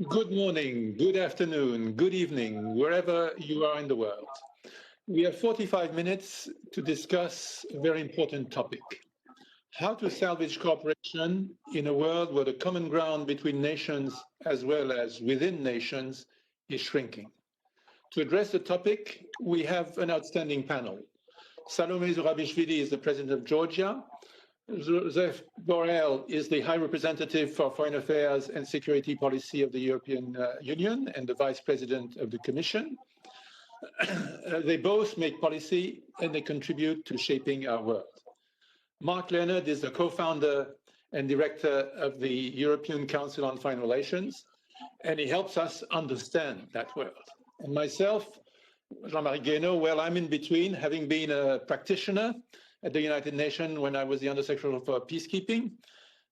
Good morning, good afternoon, good evening, wherever you are in the world. We have 45 minutes to discuss a very important topic: how to salvage cooperation in a world where the common ground between nations as well as within nations is shrinking. To address the topic, we have an outstanding panel. Salome Zurabishvili is the president of Georgia. Joseph Borrell is the High Representative for Foreign Affairs and Security Policy of the European Union and the Vice President of the Commission. They both make policy and they contribute to shaping our world. Mark Leonard is the co-founder and director of the European Council on Foreign Relations, and he helps us understand that world. And myself, Jean-Marie Guénaud, well, I'm in between, having been a practitioner at the United Nations when I was the Undersecretary for Peacekeeping.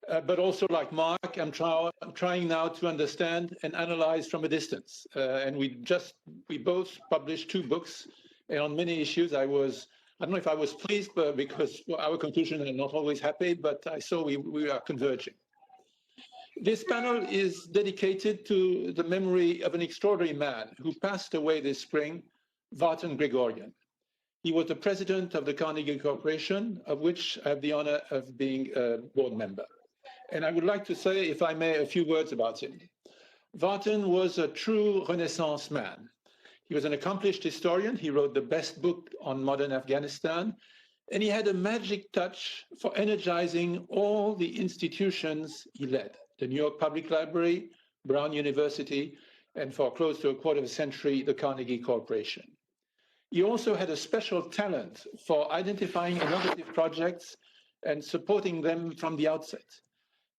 But also, like Mark, I'm trying now to understand and analyze from a distance. And we both published 2 books. And on many issues, I don't know if I was pleased, but because our conclusions are not always happy, but I saw we are converging. This panel is dedicated to the memory of an extraordinary man who passed away this spring, Vartan Gregorian. He was the president of the Carnegie Corporation, of which I have the honor of being a board member. And I would like to say, if I may, a few words about him. Vartan was a true Renaissance man. He was an accomplished historian. He wrote the best book on modern Afghanistan. And he had a magic touch for energizing all the institutions he led: the New York Public Library, Brown University, and for close to a quarter of a century, the Carnegie Corporation. He also had a special talent for identifying innovative projects and supporting them from the outset.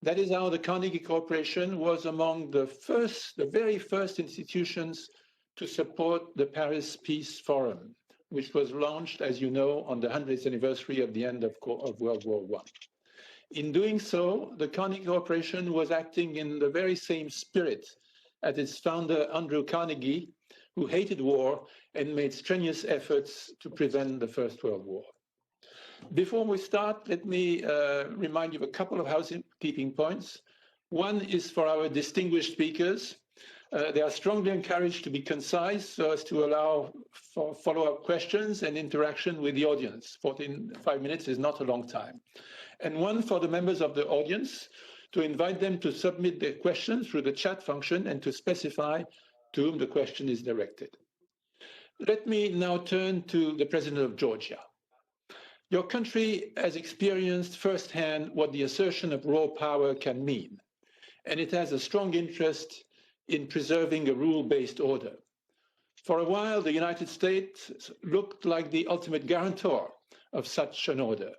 That is how the Carnegie Corporation was among the very first institutions to support the Paris Peace Forum, which was launched, as you know, on the 100th anniversary of the end of World War I. In doing so, the Carnegie Corporation was acting in the very same spirit as its founder, Andrew Carnegie, who hated war and made strenuous efforts to prevent the First World War. Before we start, let me remind you of a couple of housekeeping points. One is for our distinguished speakers. They are strongly encouraged to be concise so as to allow for follow-up questions and interaction with the audience. 45 minutes is not a long time. And one for the members of the audience, to invite them to submit their questions through the chat function and to specify to whom the question is directed. Let me now turn to the president of Georgia. Your country has experienced firsthand what the assertion of raw power can mean, and it has a strong interest in preserving a rule-based order. For a while, the United States looked like the ultimate guarantor of such an order.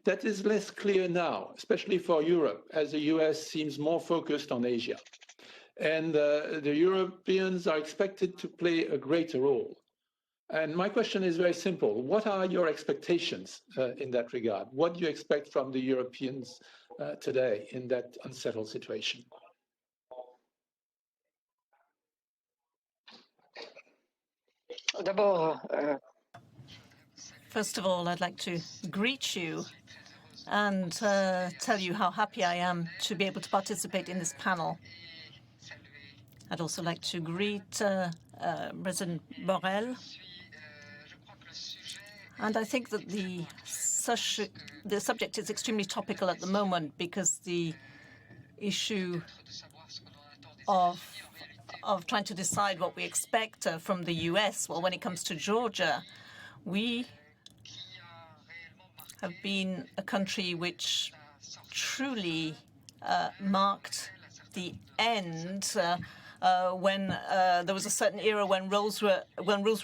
That is less clear now, especially for Europe, as the US seems more focused on Asia. And the Europeans are expected to play a greater role. And my question is very simple. What are your expectations in that regard? What do you expect from the Europeans today in that unsettled situation? First of all, I'd like to greet you and tell you how happy I am to be able to participate in this panel. I'd also like to greet President Borrell. And I think that the subject is extremely topical at the moment because the issue of trying to decide what we expect from the US, well, when it comes to Georgia, we have been a country which truly marked the end when there was a certain era when rules were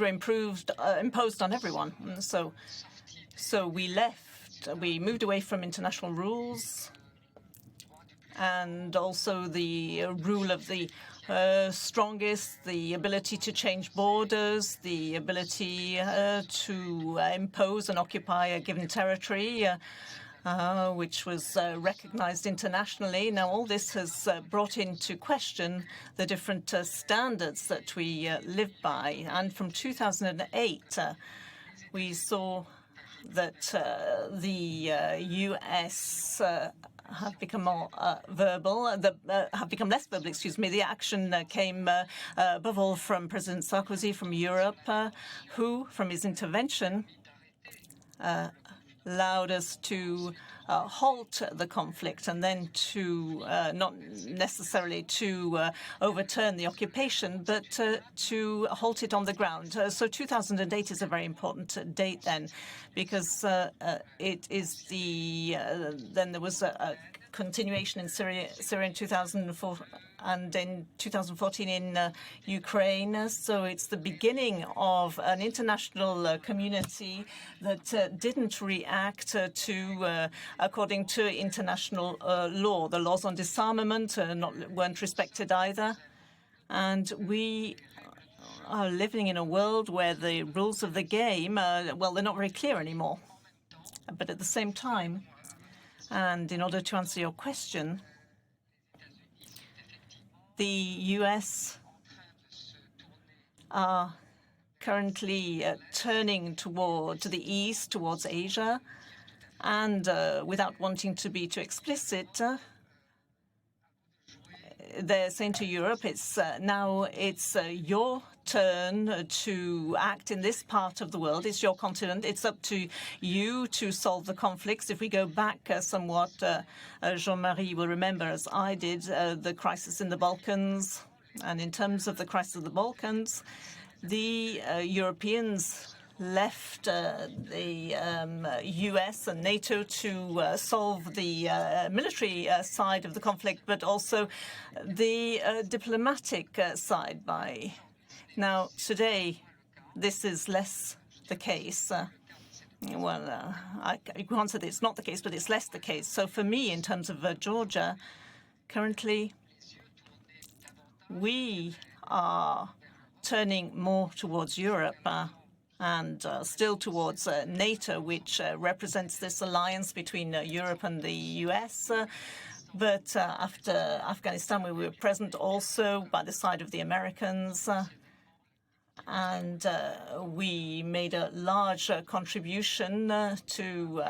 imposed on everyone. And so we left. We moved away from international rules, and also the rule of the strongest, the ability to change borders, the ability to impose and occupy a given territory, which was recognized internationally. Now, all this has brought into question the different standards that we live by. And from 2008, we saw that the U.S. have become more verbal, have become less verbal, excuse me. The action came above all from President Sarkozy from Europe, who, from his intervention, allowed us to halt the conflict and then to not necessarily to overturn the occupation, but to halt it on the ground. So 2008 is a very important date then, because it is the then there was a continuation in Syria in 2004 and in 2014 in Ukraine. So it's the beginning of an international community that didn't react to according to international law. The laws on disarmament weren't respected either. And we are living in a world where the rules of the game, well, they're not very clear anymore. But at the same time, and in order to answer your question, the U.S. are currently turning towards the east, towards Asia, and without wanting to be too explicit, they're saying to Europe, it's now your turn to act in this part of the world. It's your continent. It's up to you to solve the conflicts. If we go back somewhat, Jean-Marie will remember, as I did, the crisis in the Balkans. And in terms of the crisis of the Balkans, the Europeans left the US and NATO to solve the military side of the conflict, but also the diplomatic side. Now, today, this is less the case. Well, I can't say that it's not the case, but it's less the case. So for me, in terms of Georgia, currently, we are turning more towards Europe and still towards NATO, which represents this alliance between Europe and the US. But after Afghanistan, we were present also by the side of the Americans. And we made a large contribution to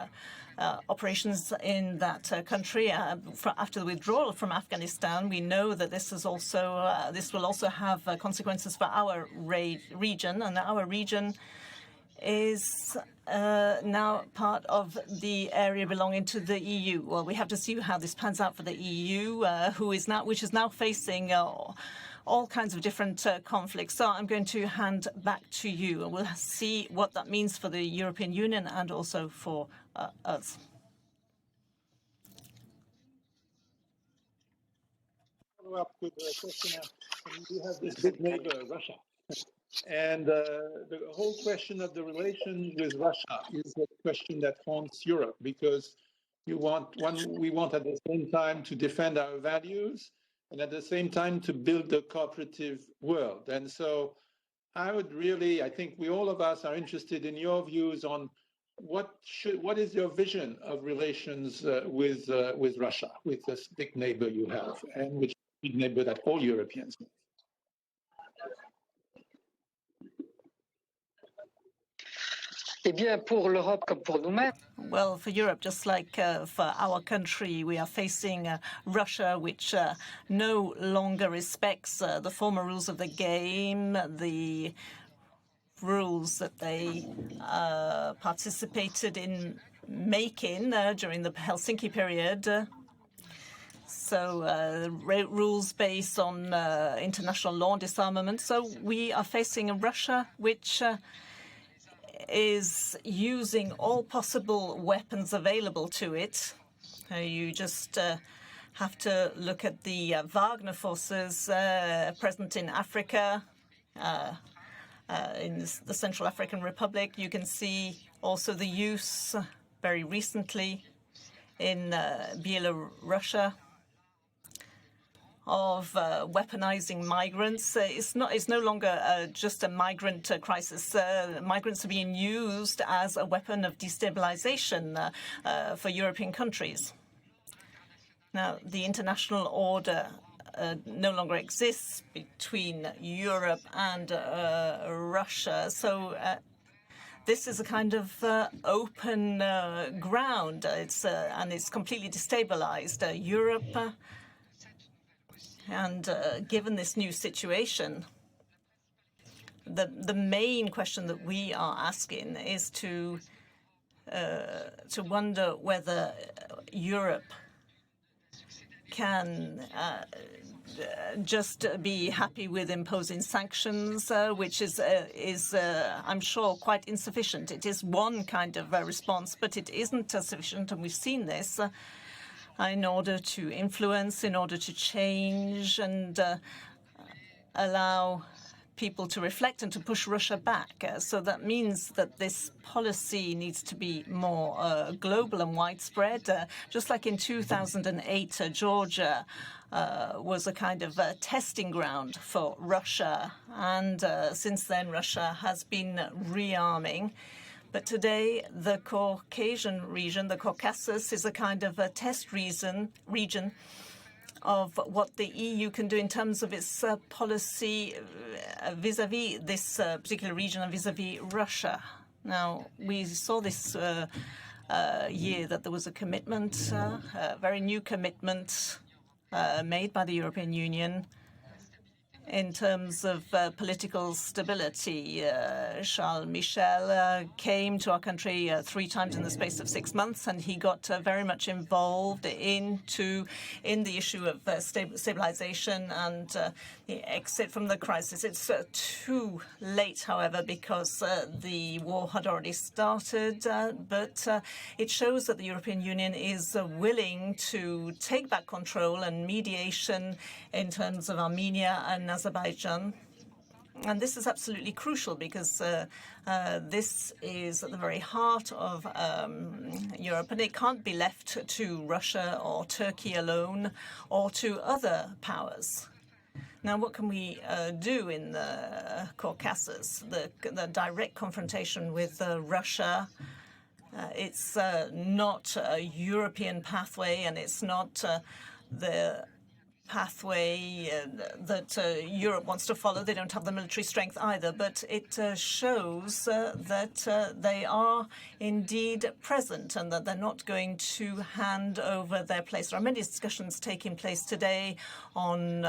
operations in that country. After the withdrawal from Afghanistan, we know that this will also have consequences for our region, and our region is now part of the area belonging to the EU. Well, we have to see how this pans out for the EU, which is now facing all kinds of different conflicts. So I'm going to hand back to you, and we'll see what that means for the European Union and also for us. Follow up with a question. You have this big neighbor, Russia. And the whole question of the relations with Russia is a question that haunts Europe, because we want at the same time to defend our values and at the same time to build a cooperative world. And so I think all of us are interested in your views on what is your vision of relations with Russia, with this big neighbor you have, and which big neighbor that all Europeans have. Well, for Europe, just like for our country, we are facing Russia, which no longer respects the former rules of the game, the rules that they participated in making during the Helsinki period. So rules based on international law and disarmament. So we are facing a Russia which is using all possible weapons available to it. You just have to look at the Wagner forces present in Africa, in the Central African Republic. You can see also the use very recently in Belarus of weaponizing migrants. It's no longer just a migrant crisis. Migrants are being used as a weapon of destabilization for European countries. Now, the international order no longer exists between Europe and Russia. So this is a kind of open ground. And it's completely destabilized Europe. And given this new situation, the main question that we are asking is to wonder whether Europe can just be happy with imposing sanctions, which is I'm sure, quite insufficient. It is one kind of response, but it isn't sufficient, and we've seen this in order to influence, in order to change and allow people to reflect and to push Russia back. So that means that this policy needs to be more global and widespread. Just like in 2008, Georgia was a kind of testing ground for Russia. And since then, Russia has been rearming. But today, the Caucasian region, the Caucasus, is a kind of a test region of what the EU can do in terms of its policy vis-à-vis this particular region and vis-à-vis Russia. Now, we saw this year that there was a commitment, a very new commitment made by the European Union in terms of political stability. Charles Michel came to our country 3 times in the space of 6 months, and he got very much involved in the issue of stabilization and the exit from the crisis. It's too late, however, because the war had already started, but it shows that the European Union is willing to take back control and mediation in terms of Armenia and Azerbaijan. And this is absolutely crucial because this is at the very heart of Europe, and it can't be left to Russia or Turkey alone or to other powers. Now, what can we do in the Caucasus? The direct confrontation with Russia, it's not a European pathway, and it's not the pathway that Europe wants to follow. They don't have the military strength either, but it shows that they are indeed present and that they're not going to hand over their place. There are many discussions taking place today on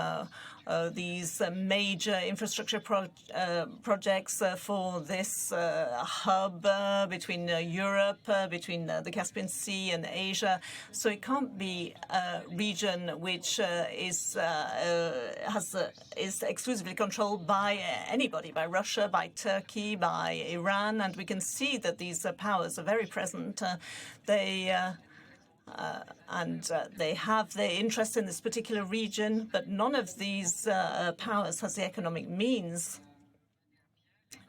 these major infrastructure projects for this hub between Europe, between the Caspian Sea and Asia. So it can't be a region which is exclusively controlled by anybody, by Russia, by Turkey, by Iran. And we can see that these powers are very present. They have their interest in this particular region, but none of these powers has the economic means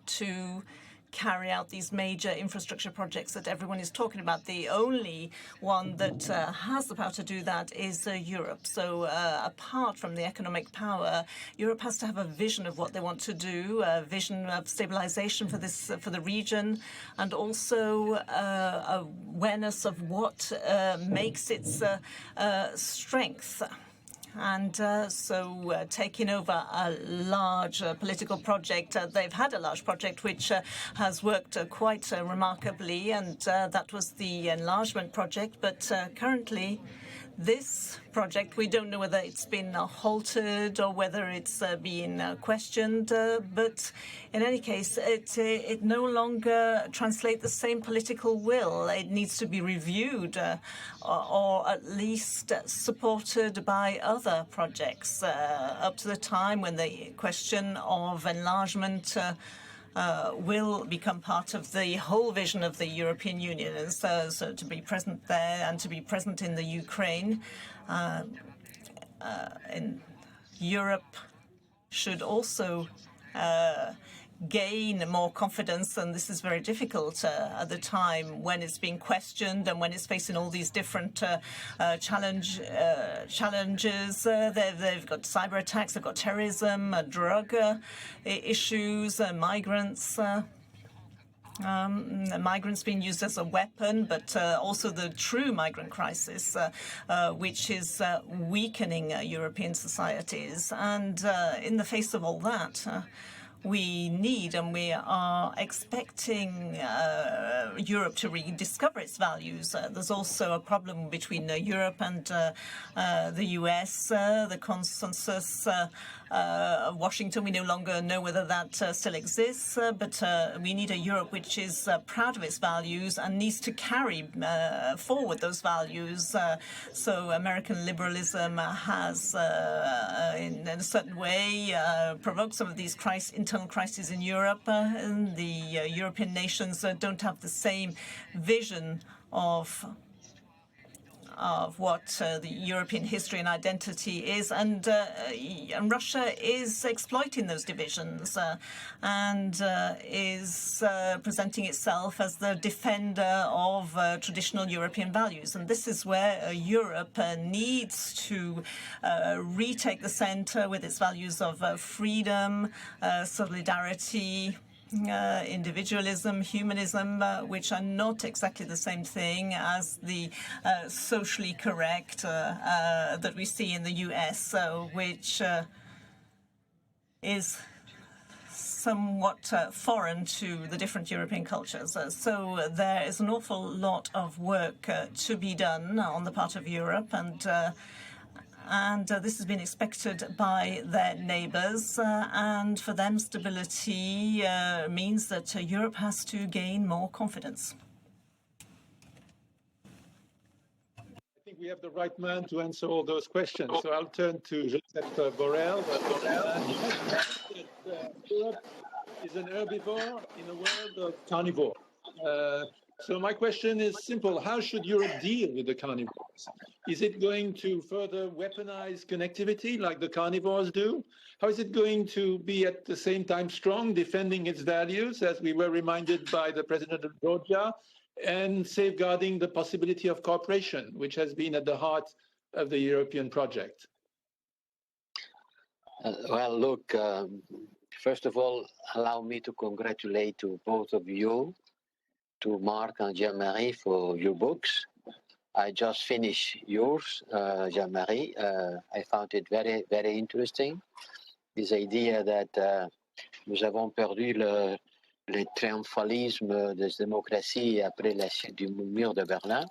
to carry out these major infrastructure projects that everyone is talking about. The only one that has the power to do that is Europe. So apart from the economic power, Europe has to have a vision of what they want to do, a vision of stabilization for the region, and also awareness of what makes its strength. And so taking over a large political project, they've had a large project which has worked quite remarkably, and that was the enlargement project. But currently, this project, we don't know whether it's been halted or whether it's being questioned. But in any case, it no longer translates the same political will. It needs to be reviewed or at least supported by other projects up to the time when the question of enlargement will become part of the whole vision of the European Union. And so to be present there and to be present in the Ukraine, in Europe should also gain more confidence, and this is very difficult at the time when it's being questioned and when it's facing all these different challenges. They've got cyber attacks, they've got terrorism, drug issues, migrants. Migrants being used as a weapon, but also the true migrant crisis, which is weakening European societies. And in the face of all that, we need, and we are expecting Europe to rediscover its values. There's also a problem between Europe and the US, the consensus of Washington. We no longer know whether that still exists, but we need a Europe which is proud of its values and needs to carry forward those values. So American liberalism has, in a certain way, provoked some of these internal crises in Europe. And the European nations don't have the same vision of what the European history and identity is, and Russia is exploiting those divisions and is presenting itself as the defender of traditional European values. And this is where Europe needs to retake the center with its values of freedom, solidarity, individualism, humanism, which are not exactly the same thing as the socially correct that we see in the US, which is somewhat foreign to the different European cultures. So there is an awful lot of work to be done on the part of Europe, and this has been expected by their neighbours, and for them stability means that Europe has to gain more confidence. I think we have the right man to answer all those questions. So I'll turn to Joseph Borrell. Europe is an herbivore in a world of carnivore. So my question is simple. How should Europe deal with the carnivores? Is it going to further weaponize connectivity like the carnivores do? How is it going to be at the same time strong, defending its values, as we were reminded by the president of Georgia, and safeguarding the possibility of cooperation, which has been at the heart of the European project? Well, look, first of all, allow me to congratulate to both of you, to Marc and Jean-Marie, for your books. I just finished yours, Jean-Marie. I found it very, very interesting. This idea that nous avons perdu le triomphalisme des démocraties après la chute du mur de Berlin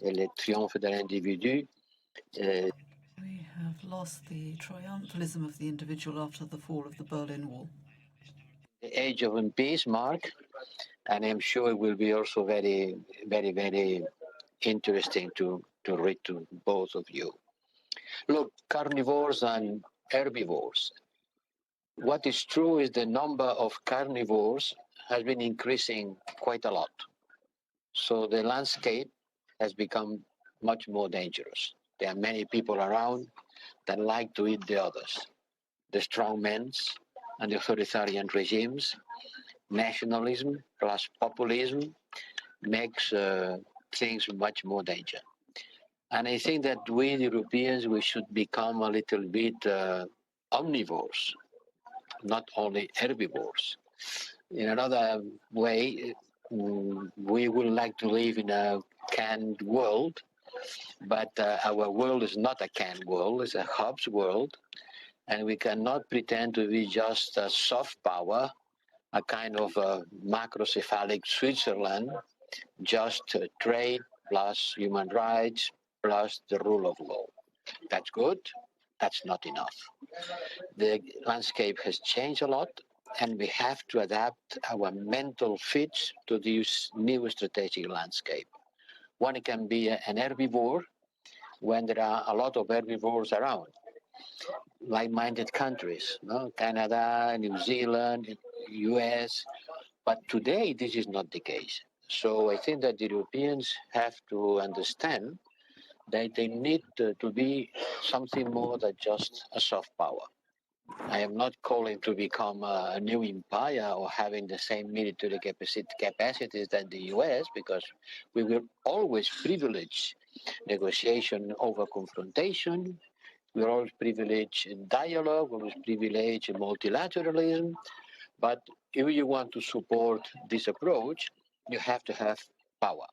et le triomphe de l'individu. We have lost the triumphalism of the individual after the fall of the Berlin Wall. The age of Unpeace, Marc, and I'm sure it will be also very, very, very interesting to read to both of you. Look, carnivores and herbivores. What is true is the number of carnivores has been increasing quite a lot. So the landscape has become much more dangerous. There are many people around that like to eat the others. The strong men and the authoritarian regimes, nationalism plus populism makes things much more danger. And I think that we Europeans, we should become a little bit omnivores, not only herbivores. In another way, we would like to live in a canned world, but our world is not a canned world, it's a hub's world, and we cannot pretend to be just a soft power, a kind of macrocephalic Switzerland, just trade plus human rights plus the rule of law. That's good, that's not enough. The landscape has changed a lot, and we have to adapt our mental fits to this new strategic landscape. One can be an herbivore when there are a lot of herbivores around, like-minded countries, no? Canada, New Zealand, US, but today this is not the case. So I think that the Europeans have to understand that they need to be something more than just a soft power. I am not calling to become a new empire or having the same military capacities than the US, because we will always privilege negotiation over confrontation. We will always privilege dialogue, we always privilege multilateralism. But if you want to support this approach, you have to have power.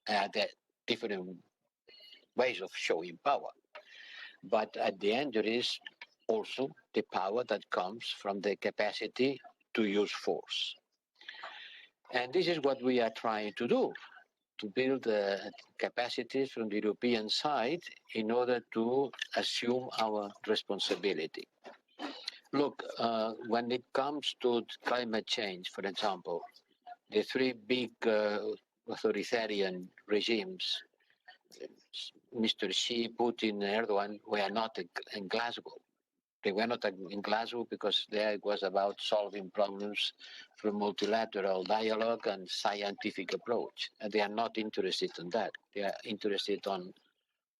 There are different ways of showing power. But at the end, there is also the power that comes from the capacity to use force. And this is what we are trying to do, to build capacities from the European side in order to assume our responsibility. Look, when it comes to climate change, for example, the three big authoritarian regimes, Mr. Xi, Putin, and Erdogan, were not in Glasgow. They were not in Glasgow because there it was about solving problems through multilateral dialogue and scientific approach. And they are not interested in that. They are interested on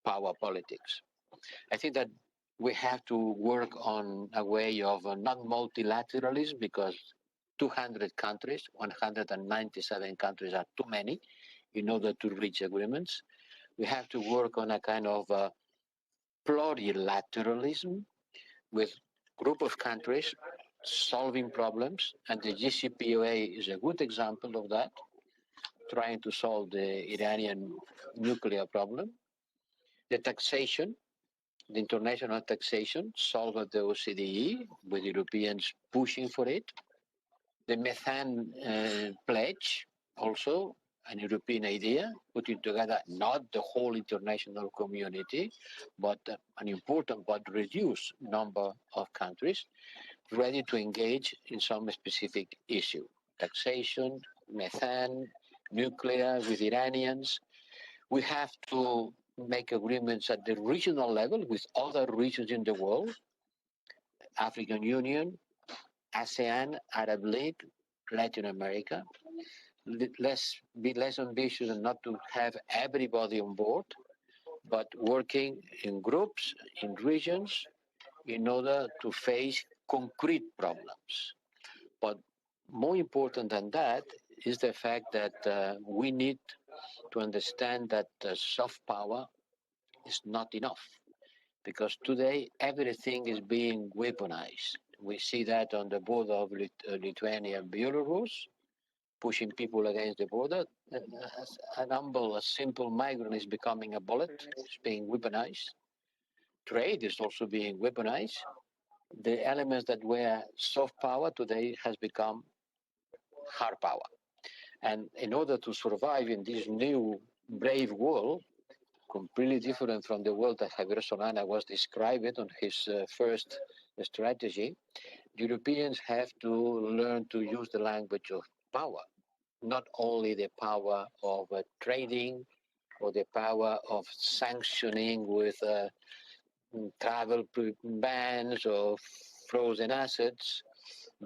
power politics. I think that we have to work on a way of non-multilateralism because 200 countries, 197 countries are too many in order to reach agreements. We have to work on a kind of plurilateralism with group of countries solving problems, and the JCPOA is a good example of that, trying to solve the Iranian nuclear problem. The taxation, the international taxation, solved at the OCDE, with Europeans pushing for it. The methane pledge, also an European idea, putting together not the whole international community, but an important but reduced number of countries ready to engage in some specific issue. Taxation, methane, nuclear with Iranians. We have to make agreements at the regional level with other regions in the world, African Union, ASEAN, Arab League, Latin America. Let's be less ambitious and not to have everybody on board, but working in groups, in regions, in order to face concrete problems. But more important than that is the fact that we need to understand that soft power is not enough, because today everything is being weaponized. We see that on the border of Lithuania and Belarus, pushing people against the border. A simple migrant is becoming a bullet, it's being weaponized. Trade is also being weaponized. The elements that were soft power today has become hard power. And in order to survive in this new brave world, completely different from the world that Javier Solana was describing on his first strategy, the Europeans have to learn to use the language of power, not only the power of trading or the power of sanctioning with travel bans or frozen assets,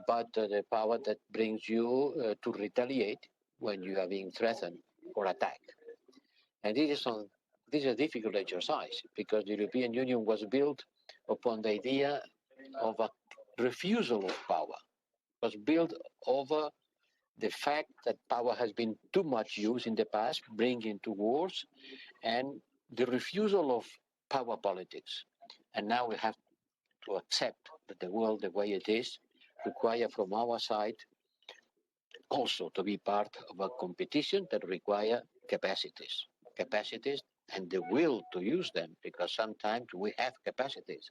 but the power that brings you to retaliate when you are being threatened or attacked. And this is a difficult exercise because the European Union was built upon the idea of a refusal of power. It was built over the fact that power has been too much used in the past, bringing to wars, and the refusal of power politics. And now we have to accept that the world, the way it is, requires from our side also to be part of a competition that requires capacities and the will to use them, because sometimes we have capacities.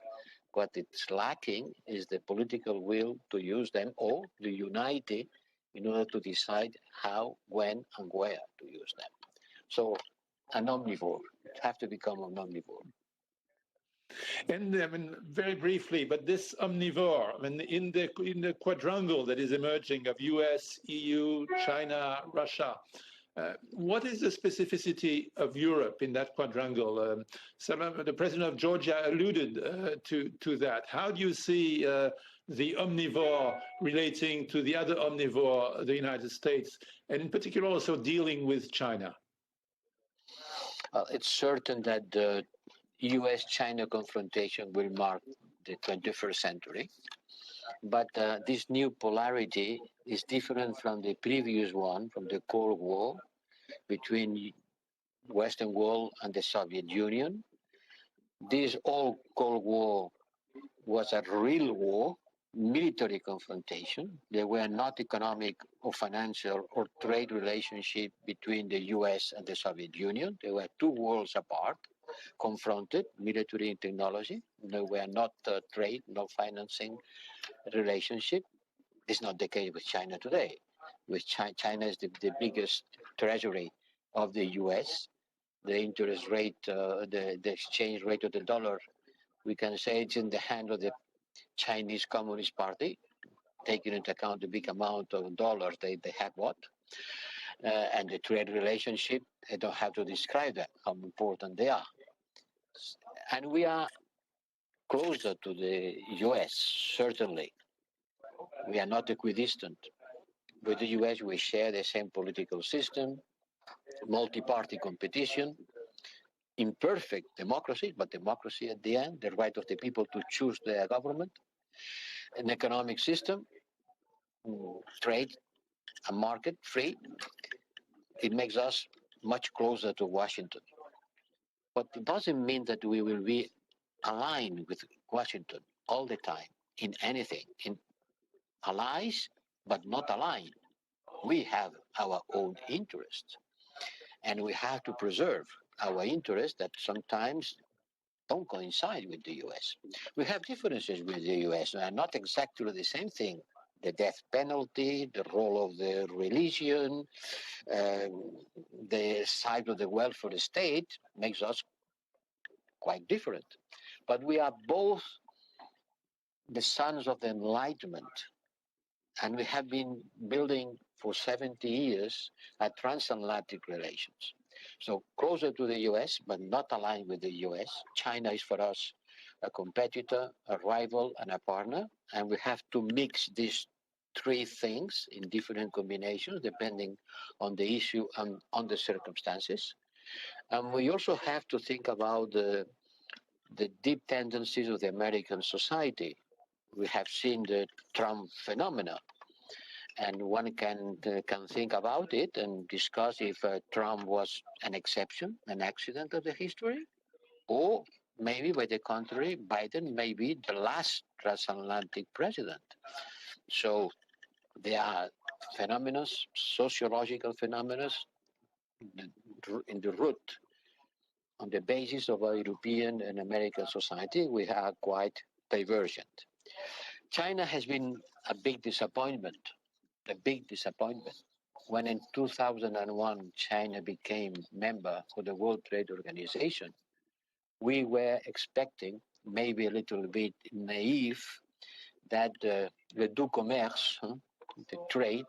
What it's lacking is the political will to use them or the unity in order to decide how, when, and where to use them. So an omnivore. It has to become an omnivore. And I mean, very briefly, but this omnivore, I mean, in the quadrangle that is emerging of US, EU, China, Russia, what is the specificity of Europe in that quadrangle? The president of Georgia alluded to that. How do you see the omnivore relating to the other omnivore, the United States, and in particular also dealing with China? It's certain that the US-China confrontation will mark the 21st century. But this new polarity is different from the previous one, from the Cold War between Western world and the Soviet Union. This old Cold War was a real war, military confrontation. There were not economic or financial or trade relationship between the US and the Soviet Union. There were two worlds apart. confronted, military and technology. No, we are not trade, no financing relationship. This is not the case with China today. With China is the biggest treasury of the U.S. The interest rate, the exchange rate of the dollar, we can say it's in the hand of the Chinese Communist Party, taking into account the big amount of dollars they have bought. And the trade relationship, I don't have to describe that, how important they are. And we are closer to the US, certainly. We are not equidistant. With the US, we share the same political system, multi-party competition, imperfect democracy, but democracy at the end, the right of the people to choose their government, an economic system, trade, a market, free. It makes us much closer to Washington. But it doesn't mean that we will be aligned with Washington all the time in anything, in allies, but not aligned. We have our own interests, and we have to preserve our interests that sometimes don't coincide with the US. We have differences with the US, and not exactly the same thing. The death penalty, the role of the religion, the side of the welfare state makes us quite different. But we are both the sons of the Enlightenment, and we have been building for 70 years a transatlantic relations. So closer to the US, but not aligned with the US. China is for us a competitor, a rival, and a partner, and we have to mix these three things in different combinations depending on the issue and on the circumstances. And we also have to think about the deep tendencies of the American society. We have seen the Trump phenomena, and one can think about it and discuss if Trump was an exception, an accident of the history, or maybe, by the contrary, Biden may be the last transatlantic president. So there are phenomena, sociological phenomena, in the root, on the basis of our European and American society, we are quite divergent. China has been a big disappointment. When in 2001 China became member of the World Trade Organization, we were expecting, maybe a little bit naive, that le doux commerce, the trade,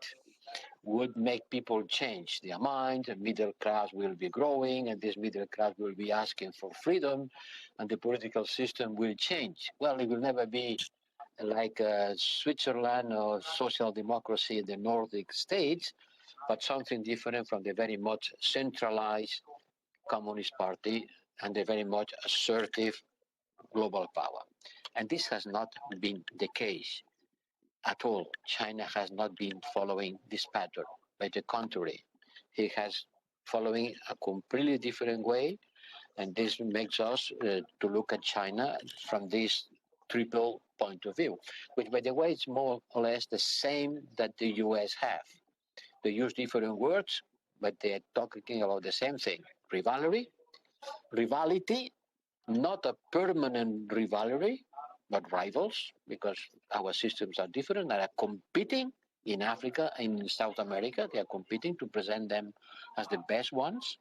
would make people change their mind. The middle class will be growing, and this middle class will be asking for freedom, and the political system will change. Well, it will never be like Switzerland or social democracy in the Nordic states, but something different from the very much centralized Communist Party and the very much assertive global power. And this has not been the case at all. China has not been following this pattern. By the contrary, he has following a completely different way, and this makes us to look at China from this triple point of view, which, by the way, is more or less the same that the US have. They use different words, but they're talking about the same thing: rivalry, not a permanent rivalry, but rivals, because our systems are different and are competing in Africa and in South America. They are competing to present them as the best ones.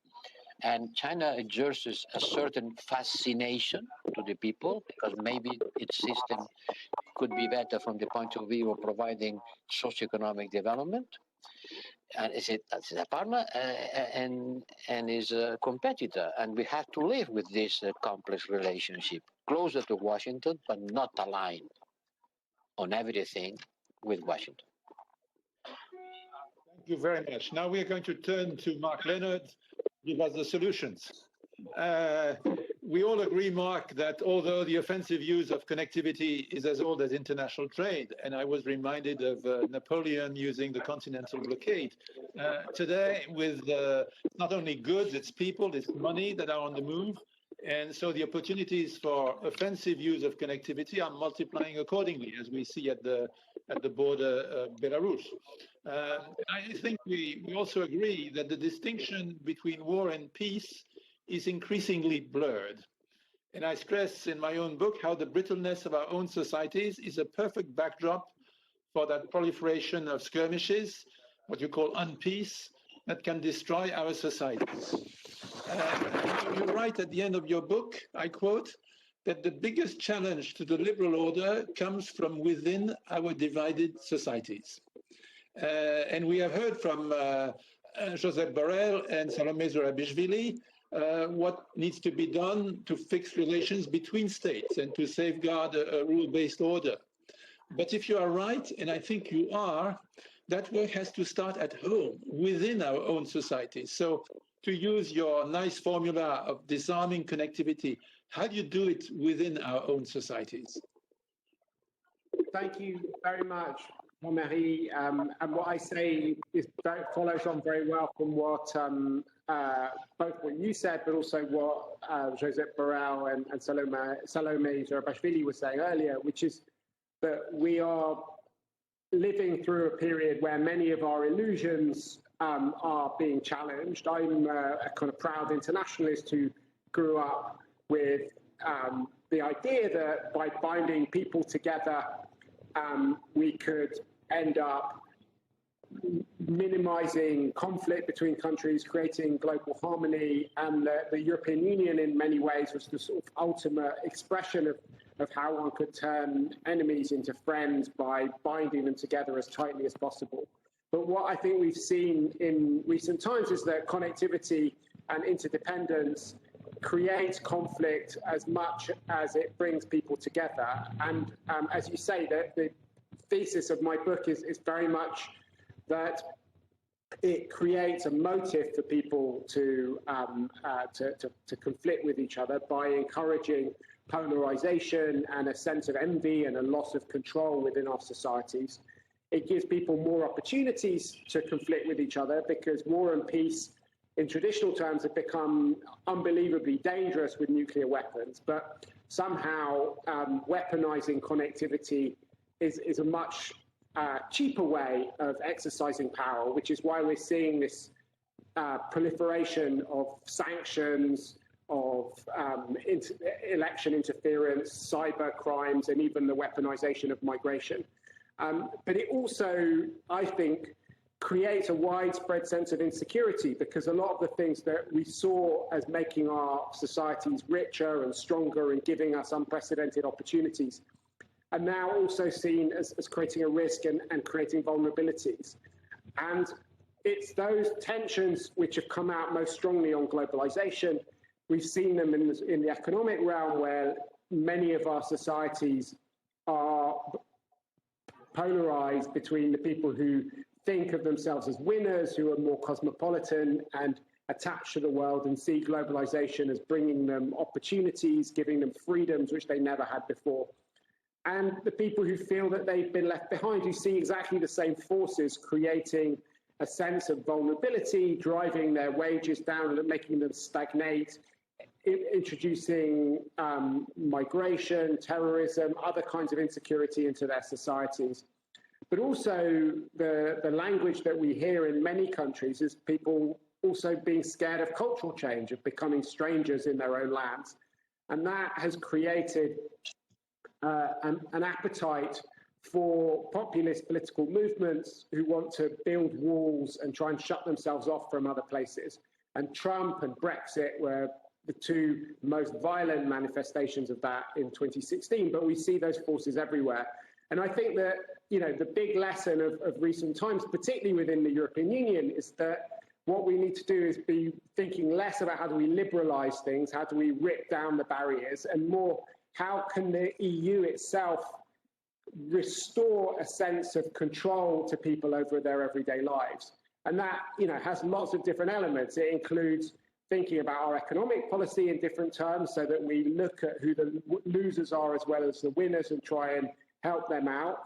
And China exerts a certain fascination to the people because maybe its system could be better from the point of view of providing socioeconomic development. And is it as a partner and is a competitor, and we have to live with this complex relationship, closer to Washington, but not aligned on everything with Washington. Thank you very much. Now we are going to turn to Mark Leonard to give us the solutions. We all agree, Mark, that although the offensive use of connectivity is as old as international trade, and I was reminded of Napoleon using the continental blockade, today with not only goods, it's people, it's money that are on the move, and so the opportunities for offensive use of connectivity are multiplying accordingly, as we see at the border of Belarus. I think we also agree that the distinction between war and peace is increasingly blurred. And I stress in my own book how the brittleness of our own societies is a perfect backdrop for that proliferation of skirmishes, what you call unpeace, that can destroy our societies. You write at the end of your book, I quote, that the biggest challenge to the liberal order comes from within our divided societies. And we have heard from Joseph Borrell and Salome Zurabishvili what needs to be done to fix relations between states and to safeguard a rule-based order. But if you are right, and I think you are, that work has to start at home, within our own societies. So to use your nice formula of disarming connectivity, how do you do it within our own societies? Thank you very much, Jean-Marie. And what I say follows on very well from what both what you said, but also what Josep Borrell and Salome Zurabishvili were saying earlier, which is that we are living through a period where many of our illusions are being challenged. I'm a kind of proud internationalist who grew up with the idea that by binding people together, we could end up minimizing conflict between countries, creating global harmony, and the European Union in many ways was the sort of ultimate expression of how one could turn enemies into friends by binding them together as tightly as possible. But what I think we've seen in recent times is that connectivity and interdependence creates conflict as much as it brings people together. And as you say, the thesis of my book is very much that it creates a motive for people to conflict with each other by encouraging polarization and a sense of envy and a loss of control within our societies. It gives people more opportunities to conflict with each other because war and peace in traditional terms have become unbelievably dangerous with nuclear weapons, but somehow weaponizing connectivity is a much cheaper way of exercising power, which is why we're seeing this proliferation of sanctions, of election interference, cyber crimes, and even the weaponization of migration. But it also, I think, creates a widespread sense of insecurity because a lot of the things that we saw as making our societies richer and stronger and giving us unprecedented opportunities are now also seen as creating a risk and creating vulnerabilities. And it's those tensions which have come out most strongly on globalization. We've seen them in the economic realm where many of our societies are polarized between the people who think of themselves as winners, who are more cosmopolitan and attached to the world and see globalization as bringing them opportunities, giving them freedoms which they never had before. And the people who feel that they've been left behind, who see exactly the same forces creating a sense of vulnerability, driving their wages down and making them stagnate, introducing migration, terrorism, other kinds of insecurity into their societies. But also the language that we hear in many countries is people also being scared of cultural change, of becoming strangers in their own lands. And that has created an appetite for populist political movements who want to build walls and try and shut themselves off from other places. And Trump and Brexit were the two most violent manifestations of that in 2016, but we see those forces everywhere. And I think that, you know, the big lesson of recent times, particularly within the European Union, is that what we need to do is be thinking less about how do we liberalize things, how do we rip down the barriers, and more, how can the EU itself restore a sense of control to people over their everyday lives? And that, you know, has lots of different elements. It includes thinking about our economic policy in different terms so that we look at who the losers are as well as the winners and try and help them out.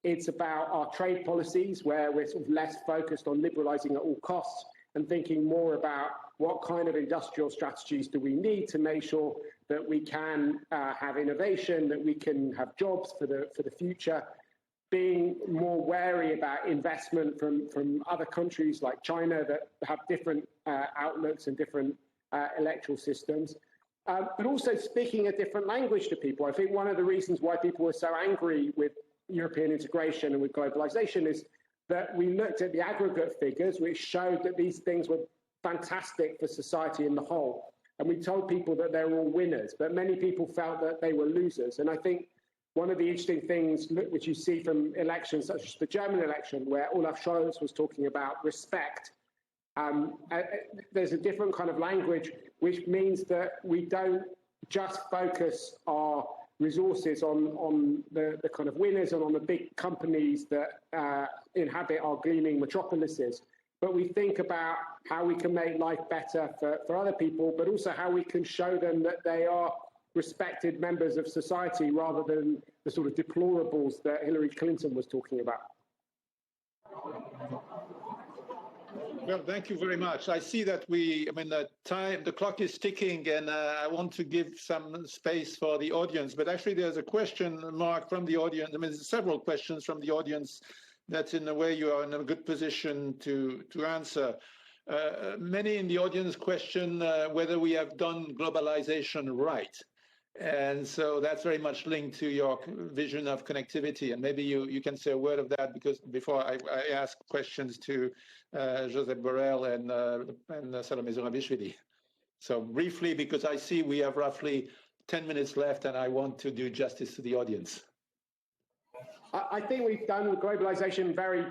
It's about our trade policies where we're sort of less focused on liberalizing at all costs and thinking more about what kind of industrial strategies do we need to make sure that we can have innovation, that we can have jobs for the future, being more wary about investment from other countries like China that have different outlooks and different electoral systems, but also speaking a different language to people. I think one of the reasons why people were so angry with European integration and with globalization is that we looked at the aggregate figures, which showed that these things were fantastic for society in the whole. And we told people that they were all winners, but many people felt that they were losers. And I think one of the interesting things which you see from elections, such as the German election, where Olaf Scholz was talking about respect, there's a different kind of language, which means that we don't just focus our resources on the kind of winners and on the big companies that inhabit our gleaming metropolises, but we think about how we can make life better for other people, but also how we can show them that they are respected members of society rather than the sort of deplorables that Hillary Clinton was talking about. Well, thank you very much. I see that the clock is ticking, and I want to give some space for the audience. But actually, there's a question, Mark, from the audience. There's several questions from the audience that, in a way, you are in a good position to answer. Many in the audience question whether we have done globalization right. And so that's very much linked to your vision of connectivity. And maybe you can say a word of that, because before I ask questions to Josep Borrell and Salome Zurabishvili. So briefly, because I see we have roughly 10 minutes left and I want to do justice to the audience. I think we've done globalization very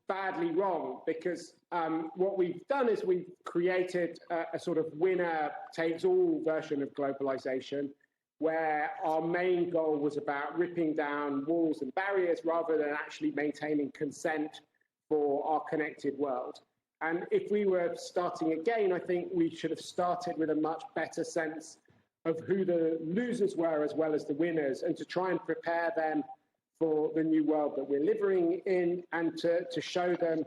badly wrong, because what we've done is we've created a sort of winner-takes-all version of globalization, where our main goal was about ripping down walls and barriers rather than actually maintaining consent for our connected world. And if we were starting again, I think we should have started with a much better sense of who the losers were as well as the winners, and to try and prepare them for the new world that we're living in, and to show them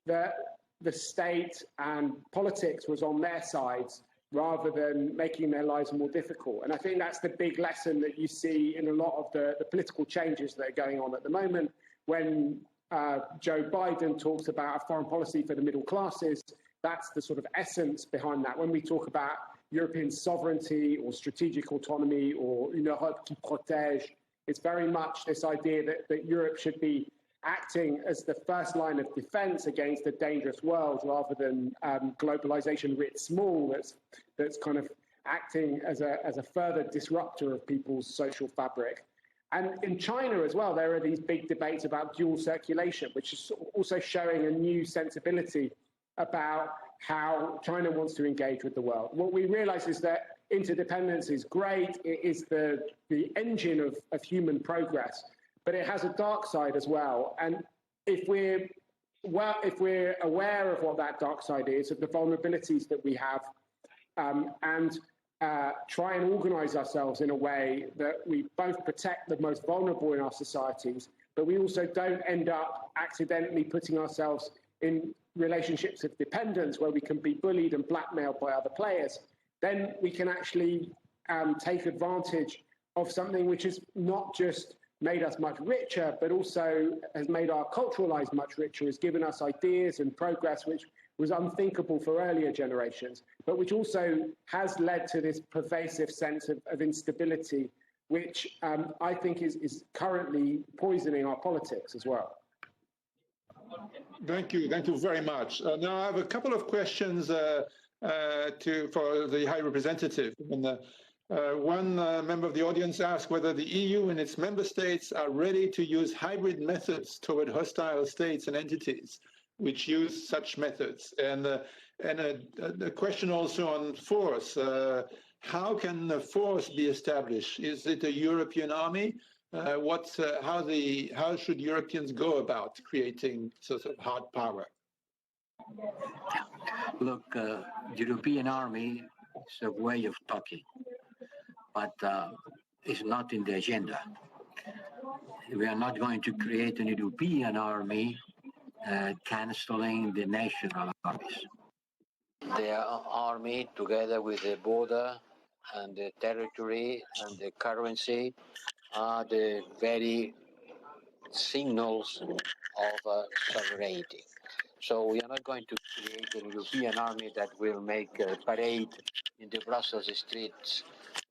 that the state and politics was on their sides rather than making their lives more difficult. And I think that's the big lesson that you see in a lot of the political changes that are going on at the moment. When Joe Biden talks about a foreign policy for the middle classes, that's the sort of essence behind that. When we talk about European sovereignty or strategic autonomy or une Europe qui protège, it's very much this idea that Europe should be acting as the first line of defense against a dangerous world, rather than globalization writ small that's kind of acting as a further disruptor of people's social fabric. And in China as well, there are these big debates about dual circulation, which is also showing a new sensibility about how China wants to engage with the world. What we realize is that interdependence is great. It is the engine of human progress, but it has a dark side as well. And if we're aware of what that dark side is, of the vulnerabilities that we have, and try and organize ourselves in a way that we both protect the most vulnerable in our societies, but we also don't end up accidentally putting ourselves in relationships of dependence where we can be bullied and blackmailed by other players, then we can actually take advantage of something which has not just made us much richer, but also has made our cultural lives much richer, has given us ideas and progress which was unthinkable for earlier generations, but which also has led to this pervasive sense of instability, which I think is currently poisoning our politics as well. Thank you very much. Now I have a couple of questions for the High Representative. One member of the audience asked whether the EU and its member states are ready to use hybrid methods toward hostile states and entities which use such methods. And a question also on force. How can the force be established? Is it a European army? How should Europeans go about creating sort of hard power? Look, the European army is a way of talking, but it's not in the agenda. We are not going to create an European army cancelling the national armies. The army, together with the border and the territory and the currency, are the very signals of sovereignty. So we are not going to create a European army that will make a parade in the Brussels streets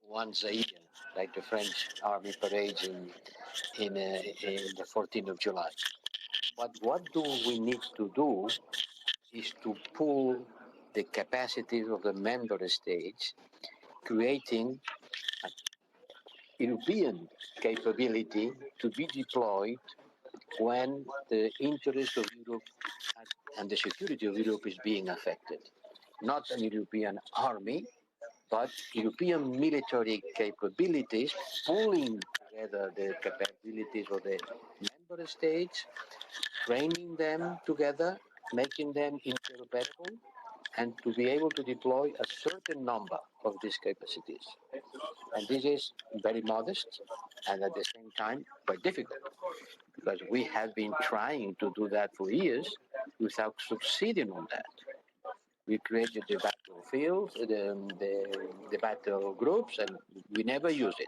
once a year, like the French army parades in the 14th of July. But what do we need to do is to pool the capacities of the member states, creating a European capability to be deployed when the interest of Europe and the security of Europe is being affected. Not an European army, but European military capabilities, pulling together the capabilities of the member states, training them together, making them interoperable, and to be able to deploy a certain number of these capacities. And this is very modest and at the same time quite difficult, because we have been trying to do that for years without succeeding on that. We created the battlefields, the battle groups, and we never use it.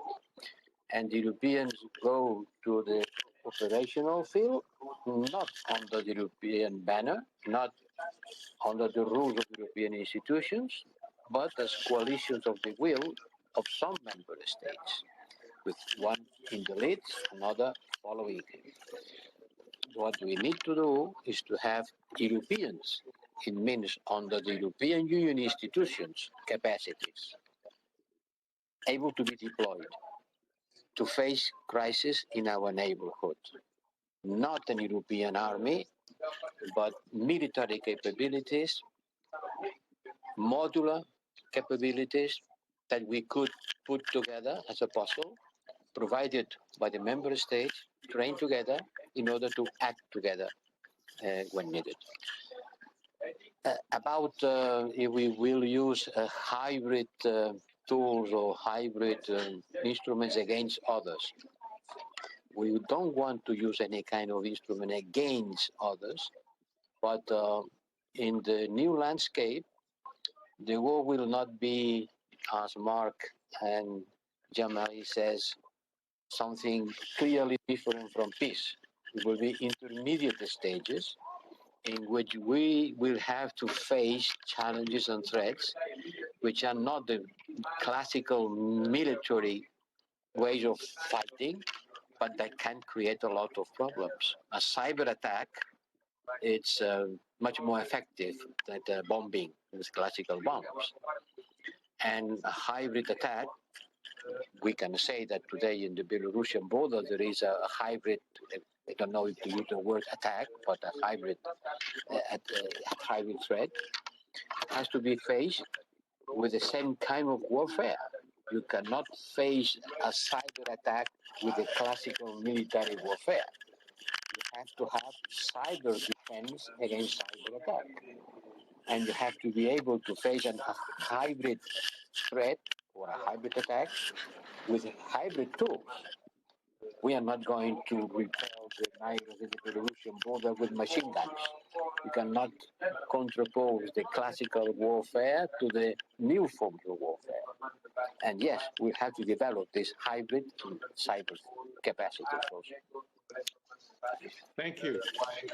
And the Europeans go to the operational field, not under the European banner, not under the rules of European institutions, but as coalitions of the will of some member states, with one in the lead, another following him. What we need to do is to have Europeans, it means under the European Union institutions, capacities, able to be deployed to face crisis in our neighborhood. Not an European army, but military capabilities, modular capabilities that we could put together as a puzzle, provided by the member states, trained together in order to act together when needed. About if we will use hybrid tools or hybrid instruments against others. We don't want to use any kind of instrument against others, but in the new landscape, the war will not be, as Mark and Jean-Marie says, something clearly different from peace. It will be intermediate stages in which we will have to face challenges and threats which are not the classical military ways of fighting, but that can create a lot of problems. A cyber attack, it's much more effective than bombing with classical bombs. And a hybrid attack, we can say that today in the Belarusian border there is a hybrid, I don't know if to use the word attack, but a hybrid threat has to be faced with the same kind of warfare. You cannot face a cyber attack with a classical military warfare. You have to have cyber defense against cyber attack. And you have to be able to face a hybrid threat or a hybrid attack with hybrid tools. We are not going to repel the Belarusian border with machine guns. You cannot contrapose the classical warfare to the new forms of warfare. And yes, we have to develop this hybrid cyber capacity also. Thank you.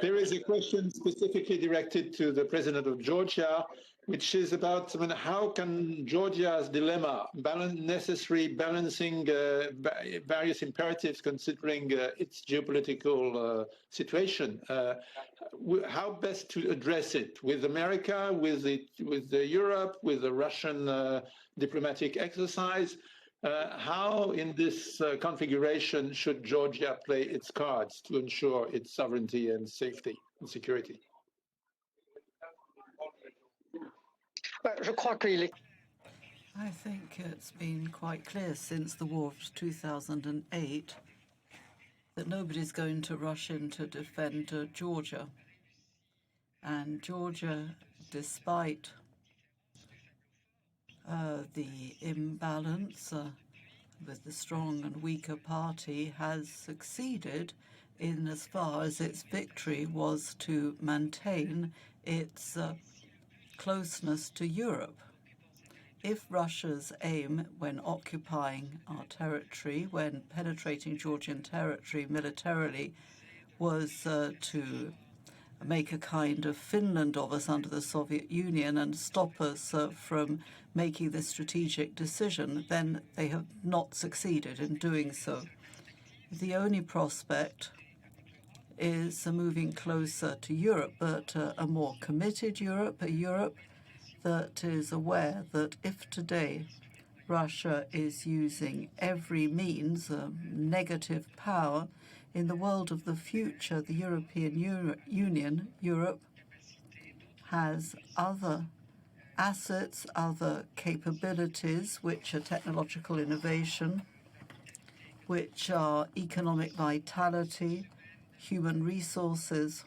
There is a question specifically directed to the President of Georgia, which is about how can Georgia's dilemma, balancing various imperatives considering its geopolitical situation, how best to address it with America, with Europe, with the Russian diplomatic exercise? How in this configuration should Georgia play its cards to ensure its sovereignty and safety and security? I think it's been quite clear since the war of 2008 that nobody's going to rush in to defend Georgia. And Georgia, despite the imbalance with the strong and weaker party, has succeeded in as far as its victory was to maintain its closeness to Europe. If Russia's aim when occupying our territory, when penetrating Georgian territory militarily, was to make a kind of Finland of us under the Soviet Union and stop us from making this strategic decision, then they have not succeeded in doing so. The only prospect is moving closer to Europe, but a more committed Europe, a Europe that is aware that if today Russia is using every means of negative power, in the world of the future, the European Union, Europe, has other assets, other capabilities, which are technological innovation, which are economic vitality, human resources,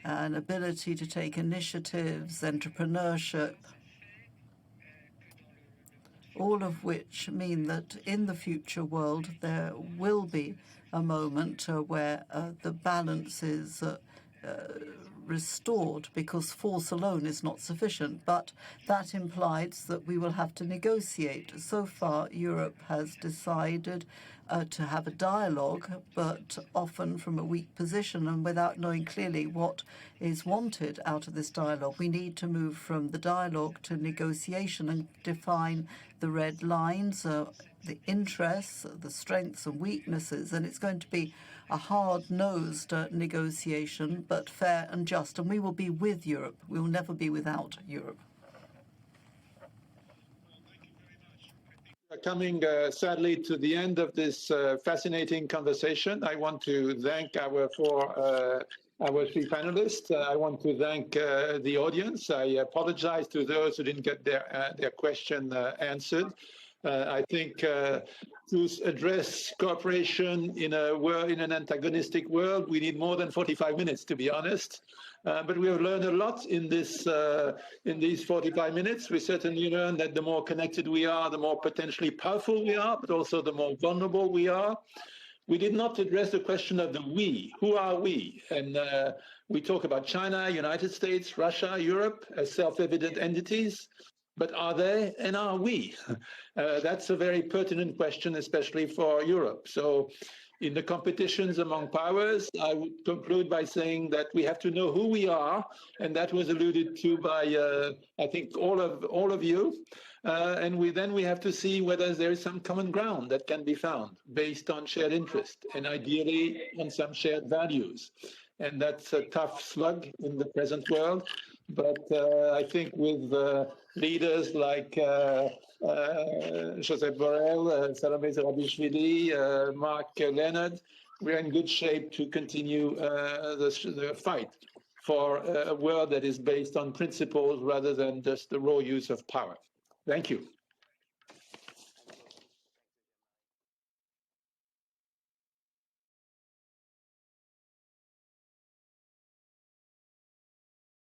an ability to take initiatives, entrepreneurship, all of which mean that in the future world there will be a moment where the balance is restored, because force alone is not sufficient. But that implies that we will have to negotiate. So far, Europe has decided to have a dialogue, but often from a weak position and without knowing clearly what is wanted out of this dialogue. We need to move from the dialogue to negotiation and define the red lines, the interests, the strengths and weaknesses, and it's going to be a hard-nosed negotiation, but fair and just, and we will be with Europe. We will never be without Europe. We're coming, sadly, to the end of this fascinating conversation. I want to thank our three panelists. I want to thank the audience. I apologize to those who didn't get their question answered. I think to address cooperation in an antagonistic world, we need more than 45 minutes, to be honest. But we have learned a lot in these 45 minutes. We certainly learned that the more connected we are, the more potentially powerful we are, but also the more vulnerable we are. We did not address the question of the we. Who are we? And we talk about China, United States, Russia, Europe as self-evident entities. But are they and are we? That's a very pertinent question, especially for Europe. So in the competitions among powers, I would conclude by saying that we have to know who we are, and that was alluded to by, I think, all of you. And we have to see whether there is some common ground that can be found based on shared interest, and ideally on some shared values. And that's a tough slug in the present world. But I think with leaders like Josep Borrell, Salome Zerabishvili, Mark Leonard, we're in good shape to continue the fight for a world that is based on principles rather than just the raw use of power. Thank you.